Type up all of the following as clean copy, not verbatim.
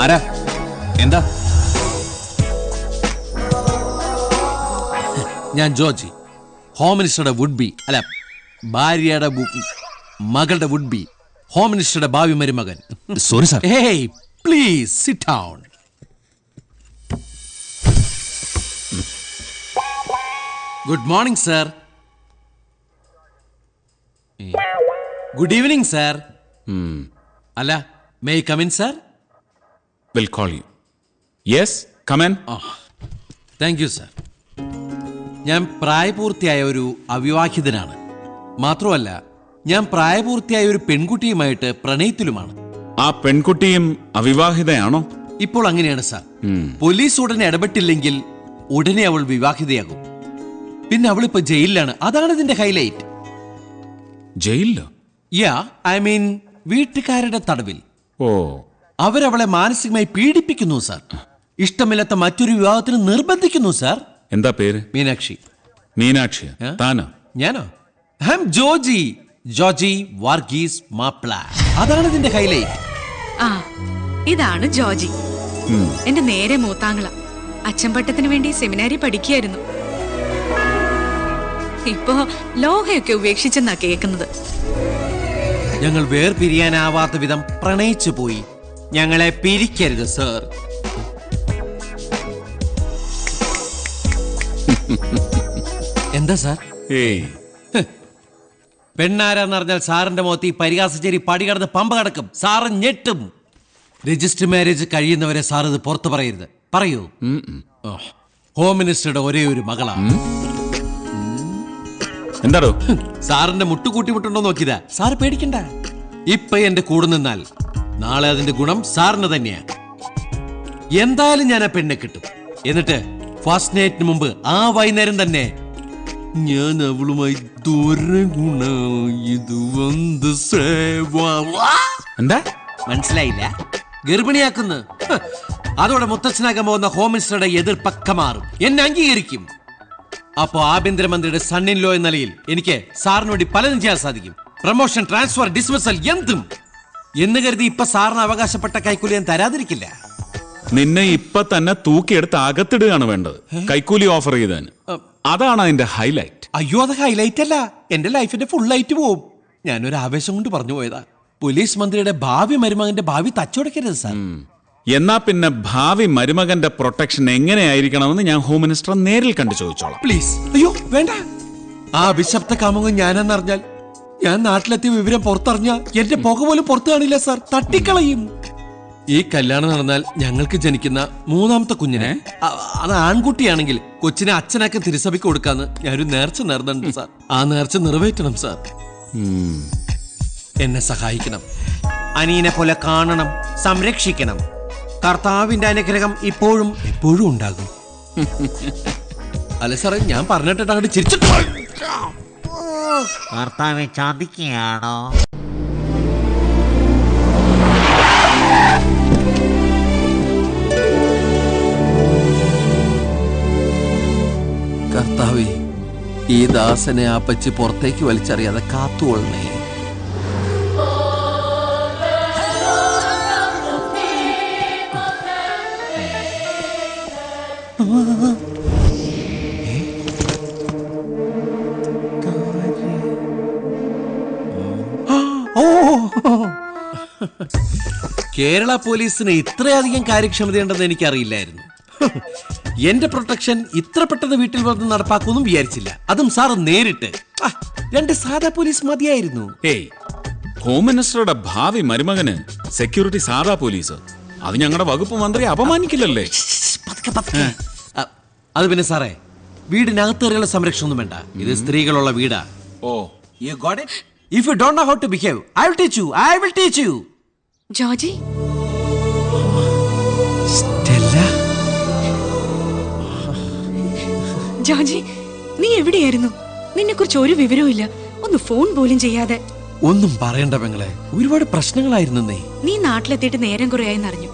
ആരാ? എന്താ? ഞാൻ ജോർജി, ഹോം മിനിസ്റ്ററുടെ വുഡ് ബി, അല്ല ഭാര്യയുടെ മകളുടെ വുഡ് ബി, ഹോം മിനിസ്റ്ററുടെ ഭാവി മരുമകൻ. Sorry sir. Hey please sit down. Good morning sir. Good evening sir. അല്ല, may I come in sir? Will call you. Yes, come in. Thank you sir. ഞാൻ പ്രായപൂർത്തിയായ ഒരു അവിവാഹിതനാണ്. മാത്രമല്ല, ഞാൻ പ്രായപൂർത്തിയായ ഒരു പെൺകുട്ടിയുമായിട്ട് പ്രണയത്തിലുമാണ്. ആ പെൺകുട്ടിയും അവിവാഹിതയാണോ? ഇപ്പോൾ അങ്ങനെയാണ് സാർ. പോലീസ് ഉടനെ ഇടപെട്ടില്ലെങ്കിൽ ഉടനെ അവൾ വിവാഹിതയാകും. പിന്നെ അവളിപ്പോ ജയിലിലാണ്. അതാണ് ഇതിന്റെ ഹൈലൈറ്റ്. ജയിലിലോ? യാ, ഐ മീൻ വീട്ടുകാരുടെ തടവിൽ. ഓ, അവരവളെ മാനസികമായി പീഡിപ്പിക്കുന്നു സാർ. ഇഷ്ടമില്ലാത്ത മറ്റൊരു വിവാഹത്തിന് നിർബന്ധിക്കുന്നു സാർ. എന്താ പേര്? മീനാക്ഷി. മീനാക്ഷി. താനോ? ഞാനോ? I am Georgie. ജോർജി വർഗീസ് മാപ്ല. അതാണ് ഇതിന്റെ ഹൈലൈറ്റ്. ആ, ഇതാണ് ജോർജി. എന്റെ നേരെ മൂത്താങ്ങള. അച്ചമ്പട്ടത്തിന് വേണ്ടി സെമിനാരി പഠിക്കുകയായിരുന്നു. ഇപ്പോ ലോഹയൊക്കെ ഉപേക്ഷിച്ചെന്നാ കേൾക്കുന്നത്. ഞങ്ങൾ വേർപിരിയാനാവാത്ത വിധം പ്രണയിച്ചു പോയി. ഞങ്ങളെ പിരിക്കരുത് സർ. എന്താ സാർ? പെണ്ണാരാന്ന് പറഞ്ഞാൽ സാറിന്റെ മുഖത്ത് ഈ പരിഹാസച്ചേരി പടി കടന്ന് പമ്പ കടക്കും. സാറ് ഞെട്ടും. രജിസ്റ്റർ മാരേജ് കഴിയുന്നവരെ സാർ ഇത് പുറത്തു പറയരുത്. പറയൂ. ഹോം മിനിസ്റ്ററുടെ ഒരേ ഒരു മകളാണ്. എന്താടോ? സാറിന്റെ മുട്ടുകൂട്ടി മുട്ടുണ്ടോ നോക്കിയതാ. സാറ് പേടിക്കണ്ട. ഇപ്പൊ എന്റെ കൂടെ നിന്നാൽ നാളെ അതിന്റെ ഗുണം സാറിന് തന്നെയാ. എന്തായാലും ഞാൻ ആ പെണ്ണെ കിട്ടും. എന്നിട്ട് ഫസ്റ്റ് നൈറ്റിന് മുമ്പ് ആ വൈകുന്നേരം തന്നെ ഞാൻ അവളുമായി എന്താ മനസ്സിലായില്ല? ഗർഭിണിയാക്കുന്നു. അതോടെ മുത്തച്ഛനാക്കാൻ പോകുന്ന ഹോം മിനിസ്റ്ററുടെ എതിർപ്പക്ക മാറും. എന്നെ അംഗീകരിക്കും. അപ്പോ ആഭ്യന്തരമന്ത്രിയുടെ സൺ ഇൻ ലോ എന്ന നിലയിൽ എനിക്ക് സാറിന് വേണ്ടി പലതും ചെയ്യാൻ സാധിക്കും. പ്രൊമോഷൻ, ട്രാൻസ്ഫർ, ഡിസ്മിസൽ, എന്തും. എന്ന് കരുതി ഇപ്പൊ സാറിന് അവകാശപ്പെട്ട കൈക്കൂലി ഞാൻ തരാതിരിക്കില്ല. നിന്നെ ഇപ്പൊ തന്നെ തൂക്കിയെടുത്ത് അകത്തിടുകയാണ് വേണ്ടത്, കൈക്കൂലി ഓഫർ ചെയ്താന്. അതാണ് അതിന്റെ ഹൈലൈറ്റ്. അയ്യോ, അത് ഹൈലൈറ്റ് അല്ല. എന്റെ ലൈഫിന്റെ ഫുൾ ലൈറ്റ് പോവും. ഞാനൊരു ആവേശം കൊണ്ട് പറഞ്ഞു പോയതാ. പോലീസ് മന്ത്രിയുടെ ഭാവി മരുമകന്റെ ഭാവി തച്ചുടക്കരുത് സാർ. എന്നാ പിന്നെ ഭാവി മരുമകന്റെ പ്രൊട്ടക്ഷൻ എങ്ങനെയായിരിക്കണമെന്ന് ഞാൻ ഹോം മിനിസ്റ്റർ നേരിൽ കണ്ടു ചോദിച്ചോളാം. പ്ലീസ്. അയ്യോ വേണ്ട. ആ അഭിശപ്ത കാമുകൻ ഞാനെന്നറിഞ്ഞാൽ, ഞാൻ നാട്ടിലെത്തിയ വിവരം പുറത്തറിഞ്ഞ എന്റെ പുക പോലും പുറത്തു കാണില്ല സാർ. തട്ടിക്കളയും. ഈ കല്യാണം നടന്നാൽ ഞങ്ങൾക്ക് ജനിക്കുന്ന മൂന്നാമത്തെ കുഞ്ഞിനെ, അത് ആൺകുട്ടിയാണെങ്കിൽ കൊച്ചിനെ അച്ഛനൊക്കെ തിരുസഭയ്ക്ക് കൊടുക്കാന്ന് ഞാനൊരു നേർച്ച നേർന്നുണ്ട് സാർ. ആ നേർച്ച നിറവേറ്റണം സാർ. എന്നെ സഹായിക്കണം. അനിയനെ പോലെ കാണണം, സംരക്ഷിക്കണം. കർത്താവിന്റെ അനുഗ്രഹം ഇപ്പോഴും എപ്പോഴും ഉണ്ടാകും. അല്ല സാറേ, ഞാൻ പറഞ്ഞിട്ട് അങ്ങോട്ട് ചിരിച്ചിട്ട് കർത്താവെ ചതിക്കുകയാണോ? കർത്താവേ, ഈ ദാസനെ ആപ്പച്ചി പുറത്തേക്ക് വലിച്ചറിയാതെ കാത്തുകൊള്ളണേ. കേരള പോലീസിന് ഇത്രയധികം കാര്യക്ഷമതയുണ്ടെന്ന് എനിക്കറിയില്ലായിരുന്നു. എന്റെ പ്രൊട്ടക്ഷൻ ഇത്ര പെട്ടെന്ന് വീട്ടിൽ വന്ന് നടപ്പാക്കുമെന്നും വിചാരിച്ചില്ല. അതും സാറ് നേരിട്ട്. രണ്ട് സാധാ പോലീസ് മതിയായിരുന്നു. ഏയ്, ഹോം മിനിസ്റ്ററുടെ ഭാവി മരുമകന് സെക്യൂരിറ്റി സാധാ പോലീസ്, അത് ഞങ്ങളുടെ വകുപ്പ് മന്ത്രി അപമാനിക്കില്ലല്ലേ? അത് പിന്നെ സാറേ, വീടിനകത്ത് കയറിയുള്ള സംരക്ഷണം ഒന്നും വേണ്ട. ഇത് സ്ത്രീകളുള്ള വീടാ. ഓ, you got it? If you don't know how to behave, I will teach you. I will teach you. Georgie, Stella. Georgie, നീ എവിടെയായിരുന്നു? നിന്നെ കുറിച്ച് ഒരു വിവരവും ഇല്ല. ഒന്ന് ഫോൺ പോലും ചെയ്യാതെ. ഒന്നും പറയണ്ട പെങ്ങളെ, ഒരുപാട് പ്രശ്നങ്ങളായിരുന്നേ. നീ നാട്ടിലെത്തിയിട്ട് നേരം കുറയായി അറിഞ്ഞു.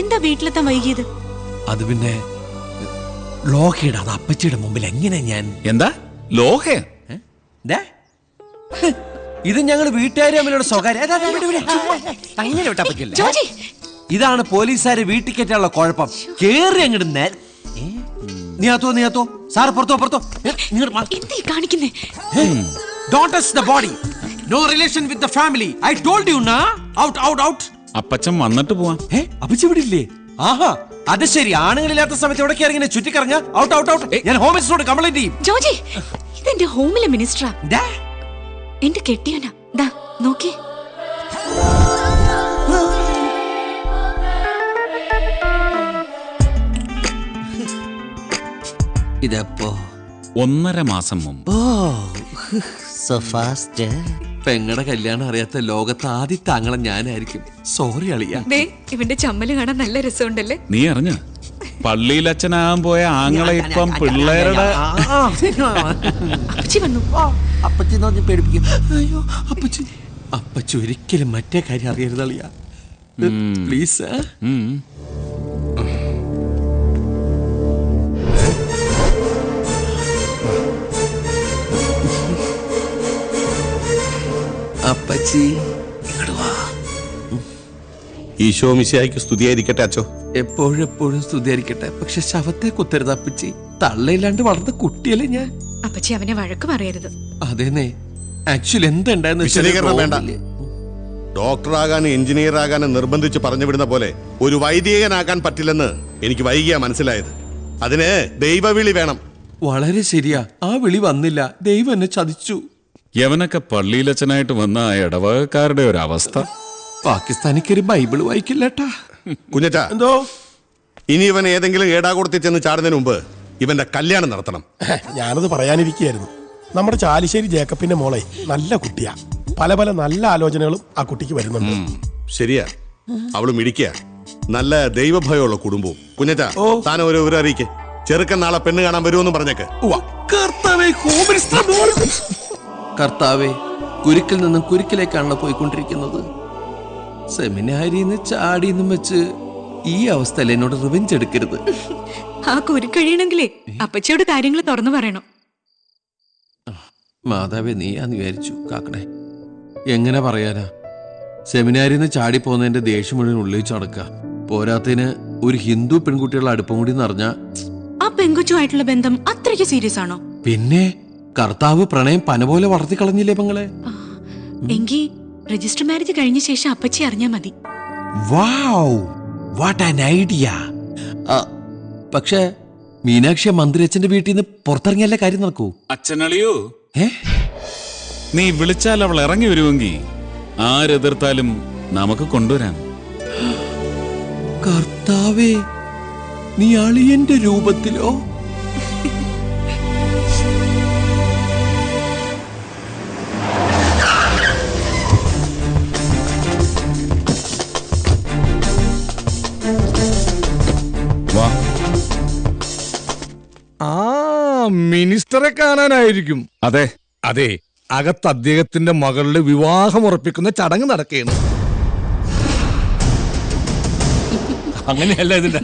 എന്താ വീട്ടിലെത്താൻ വൈകിയത്? അത് പിന്നെ ലോഹയുടെ, അത് അപ്പച്ചിയുടെ മുമ്പിൽ എങ്ങനെ ഞാൻ. എന്താ ലോഹ? ഇത് ഞങ്ങൾ വീട്ടുകാരെ തമ്മിലുള്ള സ്വകാര്യ. അങ്ങനെ വിട്ടാ പറ്റില്ല. ജോർജി, ഇതാണ് പോലീസുകാരെ വീട്ടിൽ കയറ്റാനുള്ള കുഴപ്പം. കേറി അങ്ങോട്ട് നീയാത്തോ സാർ പുറത്തോ എന്തീ കാണിക്കുന്നേ? Don't touch the body. No relation with the family. I told you നാ. ഔട്ട്. അപ്പച്ചൻ വന്നിട്ട് പോവാം. അപ്പച്ചി ഇവിടെ ഇല്ലേ? ആഹാ, അത് ശരി. ആണുങ്ങളില്ലാത്ത സമയത്ത് എവിടെ ഇങ്ങനെ ചുറ്റിക്കറങ്ങ. ഔട്ട്. ഞാൻ ഹോം മിനിസ്റ്ററോട് കംപ്ലൈന്റ് ചെയ്യും. ജോജി, ഇതെന്റെ ഹോമിലെ മിനിസ്റ്ററാ. ദാ. എന്റെ കെട്ടിയോനാ. ദാ നോക്കി. ഇതെപ്പോ? 1.5 മാസം മുമ്പ്. So fast. പെങ്ങടെ കല്യാണം അറിയാത്ത ലോകത്ത് ആദ്യത്തെ ആങ്ങളെ ഞാനായിരിക്കും. സോറി അളിയ. ദേ, ഇവന്റെ ചമ്മല് കാണാൻ നല്ല രസമുണ്ടല്ലേ? നീ അറിഞ്ഞ പള്ളിയിൽ അച്ഛനാകാൻ പോയ ആങ്ങളെ ഇപ്പം പിള്ളേരുടെ അപ്പച്ചി വന്നു. അപ്പച്ചി നോക്കി പേടിപ്പിക്കും. അയ്യോ അപ്പച്ചി ഒരിക്കലും മറ്റേ കാര്യം അറിയരുത് അളിയ. പ്ലീസ്. അപ്പച്ചി ഈശോ മിശിഹായ്ക്ക് സ്തുതിയായിരിക്കട്ടെ അച്ചോ. എപ്പോഴും സ്തുതിയായിരിക്കട്ടെ. പക്ഷെ ശവത്തെ കുത്തരുത് അപ്പച്ചി. തള്ളയില്ലാണ്ട് വളർന്ന കുട്ടിയല്ലേ ഞാൻ. അപ്പച്ചി അവനെ വഴക്ക് പറയരുത്. അതേന്നെ, ആക്ച്വലി എന്തുണ്ടായെന്ന് വിശദീകരണം വേണ്ട. ഡോക്ടറാകാനും എഞ്ചിനീയർ ആകാനും നിർബന്ധിച്ച് പറഞ്ഞു വിടുന്ന പോലെ ഒരു വൈദികനാകാൻ പറ്റില്ലെന്ന് എനിക്ക് വൈകിയാ മനസ്സിലായത്. അതിന് ദൈവവിളി വേണം. വളരെ ശരിയാ. ആ വിളി വന്നില്ല. ദൈവം എന്നെ ചതിച്ചു. യവനൊക്കെ പള്ളിയിലച്ഛനായിട്ട് വന്ന ആ ഇടവകക്കാരുടെ ഒരു അവസ്ഥ. പാകിസ്ഥാനിക്കൊരു ബൈബിൾ വായിക്കില്ലട്ടാ. കുഞ്ഞച്ചാ, എന്തോ? ഇനി ഇവൻ ഏതെങ്കിലും ഏടാകൂടത്തിൽ ചെന്ന് ചാടുന്നതിന് മുമ്പ് ഇവന്റെ കല്യാണം നടത്തണം. ഞാനത് പറയാനിരിക്കുകയായിരുന്നു. നമ്മുടെ ചാലിശ്ശേരി ജേക്കബിന്റെ മോളെ നല്ല കുട്ടിയാ. പല നല്ല ആലോചനകളും ആ കുട്ടിക്ക് വരുന്നുണ്ട്. ശരിയാ, അവള് മിടിക്കുക. നല്ല ദൈവഭയമുള്ള കുടുംബവും. കുഞ്ഞച്ചാ, താൻ ഒരു വിവരം അറിയിക്കേ. ചെറുക്കൻ നാളെ പെണ്ണ് കാണാൻ വരുമെന്നും പറഞ്ഞേക്ക്. കർത്താവേ, കുരുക്കിൽ നിന്നും കുരുക്കിലേക്കാണല്ലോ പോയിക്കൊണ്ടിരിക്കുന്നത്. സെമിനാരിന്ന് ചാടിയെന്നും വെച്ച് ഈ അവസ്ഥയിൽ എന്നോട് റിവെഞ്ച് എടുക്കരുത്. ആ കുരുക്കഴിയണമെങ്കിലേ അപ്പച്ചിയോട് കാര്യങ്ങൾ തുറന്നു പറയണം. മാതാവേ, നീയാന്ന് വിചാരിച്ചു കാക്കണേ. എങ്ങനെ പറയാനാ? സെമിനാരിന്ന് ചാടി പോകുന്നതിന്റെ ദേഷ്യം മുഴുവൻ ഉള്ളിച്ച് നടക്കുക. പോരാത്തതിന് ഒരു ഹിന്ദു പെൺകുട്ടികളുടെ അടുപ്പം കൂടി നിറഞ്ഞ. ആ പെങ്കുച്ചുമായിട്ടുള്ള ബന്ധം അത്രയ്ക്ക് സീരിയസ് ആണോ? പിന്നെ കർത്താവ് പ്രണയം പന പോലെ വളർത്തി കളഞ്ഞില്ലേ പെങ്ങളെ? എങ്കിൽ രജിസ്റ്റർ മാരേജ് കഴിഞ്ഞ ശേഷം അപ്പച്ചി അറിഞ്ഞാ മതി. വാവ്, വാട്ട് ആൻ ഐഡിയ. പക്ഷെ മീനാക്ഷി മന്ത്രിയച്ഛന്റെ വീട്ടിൽ നിന്ന് പുറത്തിറങ്ങിയല്ലേ കാര്യം നടക്കൂ. അച്ഛനളിയോ, നീ വിളിച്ചാൽ അവൾ ഇറങ്ങി വരുമെങ്കിൽ ആരെതിർത്താലും നമുക്ക് കൊണ്ടുവരാം. കർത്താവേ, നീ അളിയന്റെ രൂപത്തിലോ? മിനിസ്റ്ററെ കാണാനായിരിക്കും. അതെ അതെ, അകത്ത് അദ്ദേഹത്തിന്റെ മകളുടെ വിവാഹം ഉറപ്പിക്കുന്ന ചടങ്ങ് നടക്കുകയാണ്. അങ്ങനെയല്ല ഇതിന്റെ.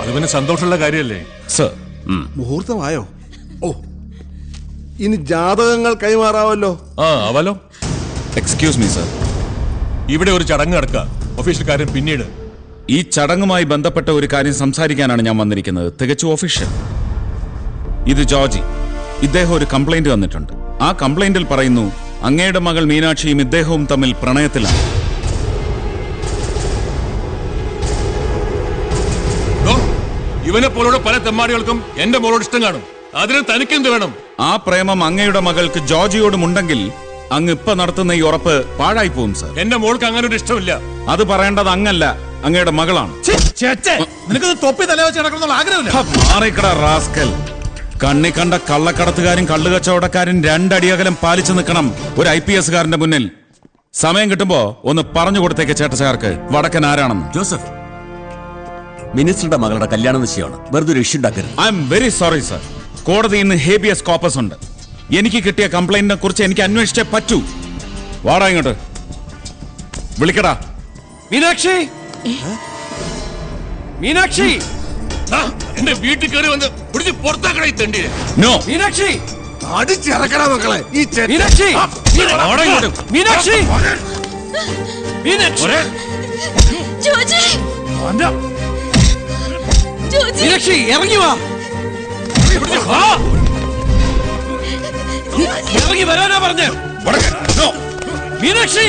അത് പിന്നെ സന്തോഷമുള്ള കാര്യല്ലേ സർ. മുഹൂർത്തമായോ? ഓ, ഇനി ജാതകങ്ങൾ കൈമാറാവല്ലോ. ആവാലോ. Excuse me sir. ഇവിടെ ഒരു ചടങ്ങ് നടക്കുക. ഒഫീഷ്യൽ കാര്യം പിന്നീട്. ഈ ചടങ്ങുമായി ബന്ധപ്പെട്ട ഒരു കാര്യം സംസാരിക്കാനാണ് ഞാൻ വന്നിരിക്കുന്നത്. തികച്ചും ഒഫീഷ്യൽ. ഇത് ജോർജി. ഇദ്ദേഹം ഒരു കംപ്ലൈന്റ് തന്നിട്ടുണ്ട്. ആ കംപ്ലൈന്റിൽ പറയുന്നു അങ്ങയുടെ മകൾ മീനാക്ഷിയും ഇദ്ദേഹവും തമ്മിൽ പ്രണയത്തിലാണ്. ഇവനെ പോലുള്ള പല തെമ്മാടികൾക്കും എന്റെ മോളോട് ഇഷ്ടം കാണും. അതിന് തനിക്കെന്ത് വേണം? ആ പ്രേമം അങ്ങയുടെ മകൾക്ക് ജോർജിയോടും ഉണ്ടെങ്കിൽ അങ്ങ് ഇപ്പൊ നടത്തുന്ന ഈ ഉറപ്പ് പാഴായി പോവും സർ. എന്റെ മോൾക്ക് അങ്ങനെ ഒരു ഇഷ്ടമില്ല. അത് പറയേണ്ടത് അങ്ങല്ല, അങ്ങയുടെ മകളാണ്. നിനക്ക് തൊപ്പി തല വെച്ച് നടക്കണമെന്നുള്ള ആഗ്രഹമില്ല. മാറിക്കട റാസ്കൽ. കണ്ണി കണ്ട കള്ളക്കടത്തുകാരും കള്ളുകച്ചവടക്കാരും രണ്ടടിയകലം പാലിച്ചു നിൽക്കണം ഒരു IPS കാരന്റെ മുന്നിൽ. സമയം കിട്ടുമ്പോ ഒന്ന് പറഞ്ഞു കൊടുത്തേക്ക് ചേട്ടച്ചാർക്ക് വടക്കൻ ആരാണെന്ന്. ജോസഫ്, മിനിസ്റ്ററുടെ മകളുടെ കല്യാണ നിശ്ചയമാണ്. വെറുതെ ഒരു ഇഷ്യൂ ഉണ്ടാക്കരുത്. I am very sorry sir. കോടതി ഇന്ന് ഹേബിയസ് കോപ്പസ് ഉണ്ട്. എനിക്ക് കിട്ടിയ കംപ്ലൈന്റിനെ കുറിച്ച് എനിക്ക് അന്വേഷിച്ചേ പറ്റൂ. വാടാ ഇങ്ങോട്ട്. വിളിക്കടാ. മീനാക്ഷി, മീനാക്ഷി, എന്റെ വീട്ടിൽ കയറി വന്ന് പിടിച്ച് പുറത്താക്കണ ഈ തെണ്ടിയെ. നോ. മീനാക്ഷി, അടിച്ചിറക്കടാ മക്കളെ. ഈ മീനാക്ഷി, വാടാ ഇങ്ങോട്ട്. മീനാക്ഷി. ജോജി ജോജി മീനാക്ഷി ഇറങ്ങി വാ. ഇറങ്ങി വരാനാ പറഞ്ഞ മീനാക്ഷി.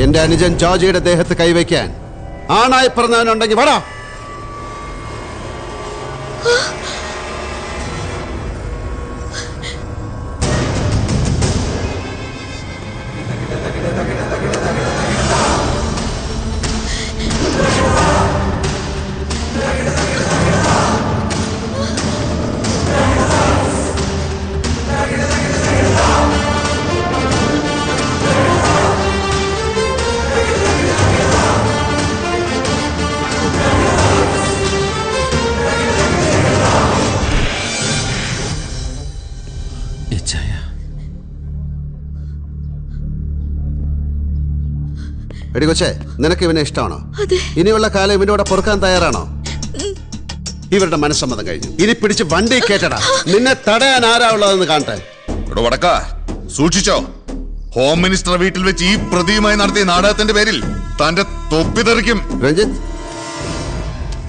എന്റെ അനുജൻ ജോർജിയുടെ ദേഹത്ത് കൈവയ്ക്കാൻ ആണായി പറഞ്ഞവനുണ്ടെങ്കിൽ വടാ. എടി കൊച്ചേ, നിനക്ക് ഇവനെ ഇഷ്ടമാണോ? ഇനിയുള്ള കാലം ഇവന്റെ കൂടെ പൊറുക്കാൻ തയ്യാറാണോ? ഇവരുടെ മനസ്സമ്മതം കഴിഞ്ഞു. ഇനി പിടിച്ച് വണ്ടി കേട്ടടാ. നിന്നെ തടയാൻ ആരാ ഉള്ളതെന്ന് കാണട്ടെ. വടക്കാ സൂക്ഷിച്ചോ. ഹോം മിനിസ്റ്റർ വീട്ടിൽ വെച്ച് ഈ പ്രതിയുമായി നടത്തിയ നാടകത്തിന്റെ പേരിൽ തന്റെ തൊപ്പി തെറിക്കും. രഞ്ജിത്ത്,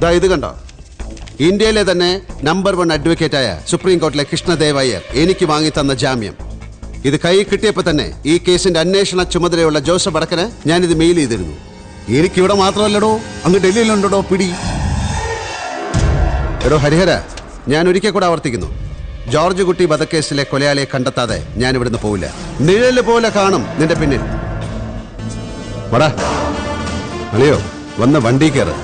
ദാ ഇത് കണ്ടോ? ഇന്ത്യയിലെ തന്നെ നമ്പർ 1 അഡ്വക്കേറ്റായ സുപ്രീം കോർട്ടിലെ കൃഷ്ണദേവ് അയ്യർ എനിക്ക് വാങ്ങി തന്ന ജാമ്യം. ഇത് കൈ കിട്ടിയപ്പോ തന്നെ ഈ കേസിന്റെ അന്വേഷണ ചുമതലയുള്ള ജോസഫ് വടക്കന് ഞാനിത് മെയിൽ ചെയ്തിരുന്നു. എനിക്കിവിടെ മാത്രമല്ലടോ, അങ്ങ് ഡൽഹിയിലുണ്ടോ പിടി. എടോ ഹരിഹര, ഞാൻ ഒരിക്കൽ കൂടെ ആവർത്തിക്കുന്നു, ജോർജ് കുട്ടി വധക്കേസിലെ കൊലയാളിയെ കണ്ടെത്താതെ ഞാൻ ഇവിടുന്ന് പോവില്ല. നിഴല് പോലെ കാണും നിന്റെ പിന്നിൽ. വടാ അളിയോ, വന്ന് വണ്ടി കയറ്.